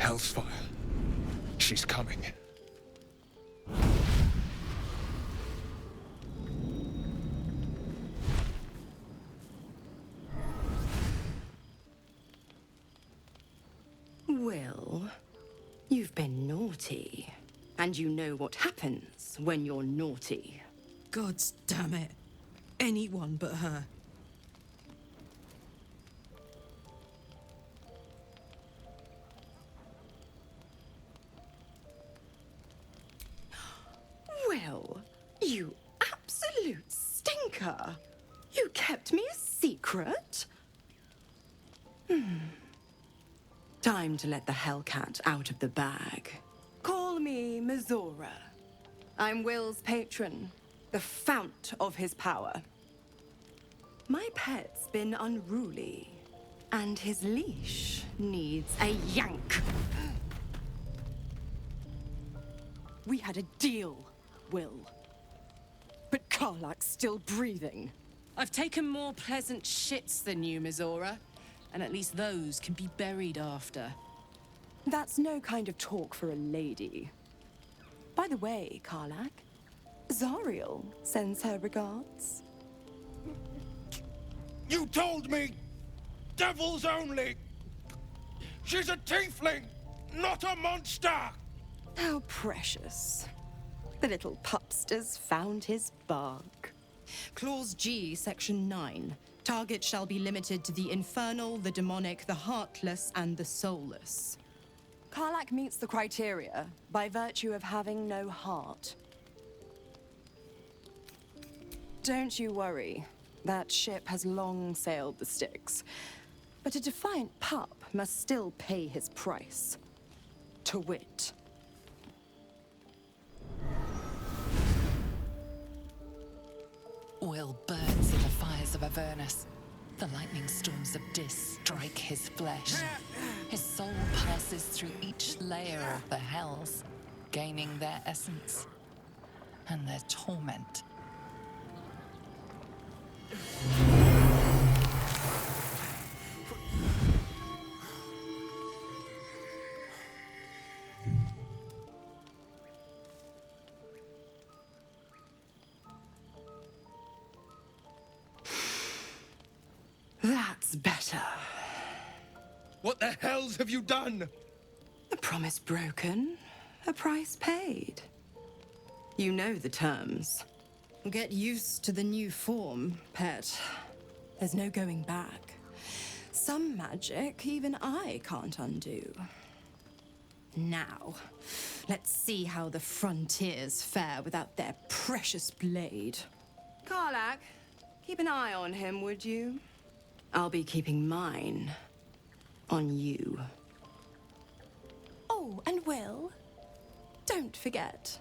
Hell's fire. She's coming. Will, you've been naughty. And you know what happens when you're naughty. Gods damn it. Anyone but her. Will, you absolute stinker. You kept me a secret? Time to let the Hellcat out of the bag. Call me Mizora. I'm Will's patron, the fount of his power. My pet's been unruly, and his leash needs a yank. We had a deal, Will. But Karlak's still breathing. I've taken more pleasant shits than you, Mizora. And at least those can be buried after. That's no kind of talk for a lady. By the way, Karlak, Zariel sends her regards. You told me! Devils only! She's a tiefling, not a monster! How precious. The little pupster's found his bark. Clause G, Section 9. Target shall be limited to the infernal, the demonic, the heartless, and the soulless. Karlak meets the criteria by virtue of having no heart. Don't you worry. That ship has long sailed the Styx. But a defiant pup must still pay his price. To wit. Will burns in the fires of Avernus. The lightning storms of Dis strike his flesh. His soul passes through each layer of the hells, gaining their essence and their torment. That's better. What the hells have you done? A promise broken, a price paid. You know the terms. Get used to the new form, pet. There's no going back. Some magic even I can't undo. Now, let's see how the frontiers fare without their precious blade. Karlak, keep an eye on him, would you? I'll be keeping mine on you. Oh, and Will, don't forget,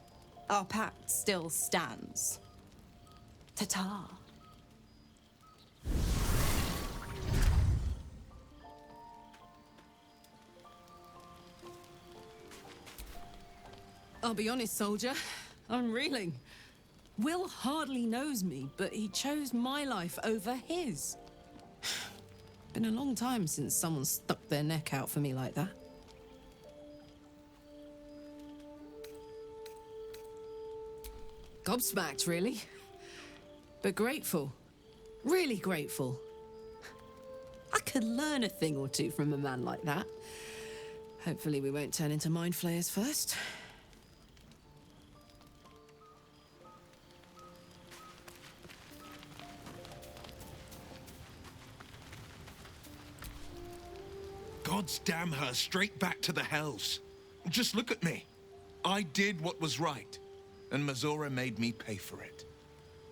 our pact still stands. Ta-ta. I'll be honest, soldier. I'm reeling. Will hardly knows me, but he chose my life over his. Been a long time since someone stuck their neck out for me like that. Gobsmacked, really. But grateful. Really grateful. I could learn a thing or two from a man like that. Hopefully we won't turn into mind flayers first. Gods damn her, straight back to the hells. Just look at me. I did what was right, and Mizora made me pay for it.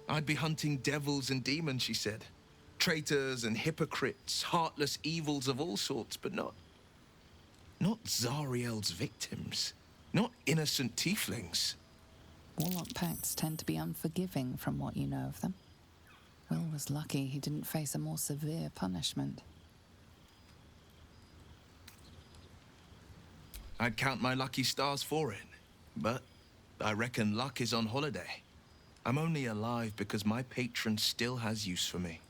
I'd be hunting devils and demons, she said. Traitors and hypocrites, heartless evils of all sorts, but not Zariel's victims. Not innocent tieflings. Warlock pacts tend to be unforgiving from what you know of them. Will was lucky he didn't face a more severe punishment. I'd count my lucky stars for it, but I reckon luck is on holiday. I'm only alive because my patron still has use for me.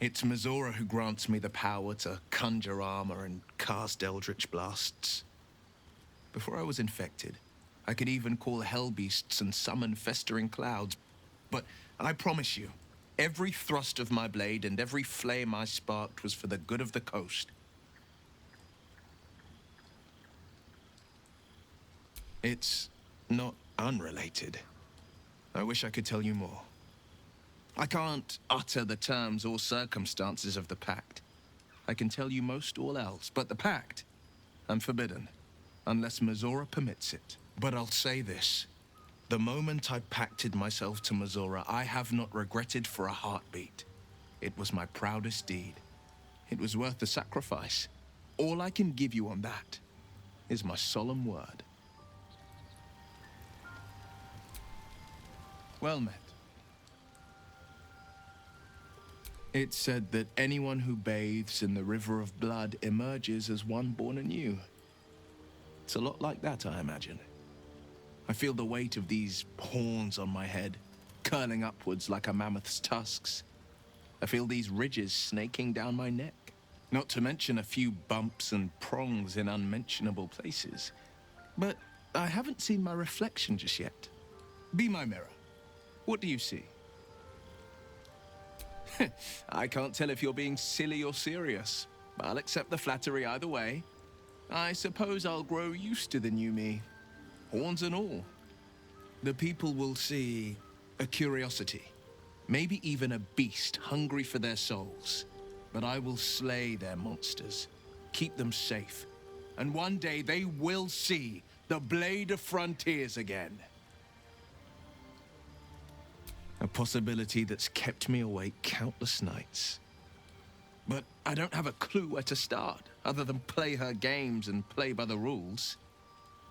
It's Mizora who grants me the power to conjure armor and cast eldritch blasts. Before I was infected, I could even call hell beasts and summon festering clouds. But I promise you, every thrust of my blade and every flame I sparked was for the good of the coast. It's not unrelated. I wish I could tell you more. I can't utter the terms or circumstances of the pact. I can tell you most all else, but the pact, I'm forbidden, unless Mizora permits it. But I'll say this. The moment I pacted myself to Mizora, I have not regretted for a heartbeat. It was my proudest deed. It was worth the sacrifice. All I can give you on that is my solemn word. Well met. It's said that anyone who bathes in the river of blood emerges as one born anew. It's a lot like that, I imagine. I feel the weight of these horns on my head, curling upwards like a mammoth's tusks. I feel these ridges snaking down my neck, not to mention a few bumps and prongs in unmentionable places. But I haven't seen my reflection just yet. Be my mirror. What do you see? I can't tell if you're being silly or serious. I'll accept the flattery either way. I suppose I'll grow used to the new me, horns and all. The people will see a curiosity, maybe even a beast hungry for their souls. But I will slay their monsters, keep them safe, and one day they will see the Blade of Frontiers again. A possibility that's kept me awake countless nights. But I don't have a clue where to start, other than play her games and play by the rules.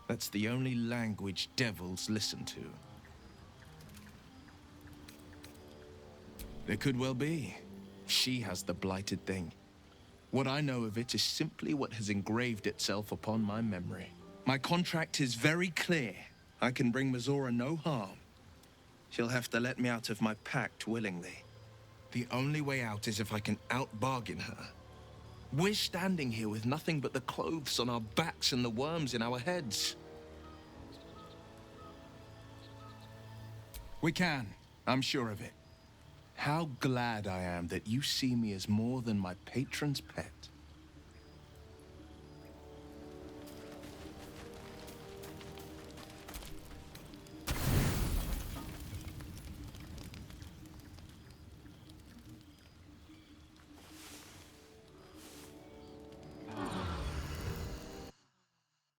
That's the only language devils listen to. It could well be. She has the blighted thing. What I know of it is simply what has engraved itself upon my memory. My contract is very clear. I can bring Mizora no harm. She'll have to let me out of my pact willingly. The only way out is if I can out-bargain her. We're standing here with nothing but the clothes on our backs and the worms in our heads. We can. I'm sure of it. How glad I am that you see me as more than my patron's pet.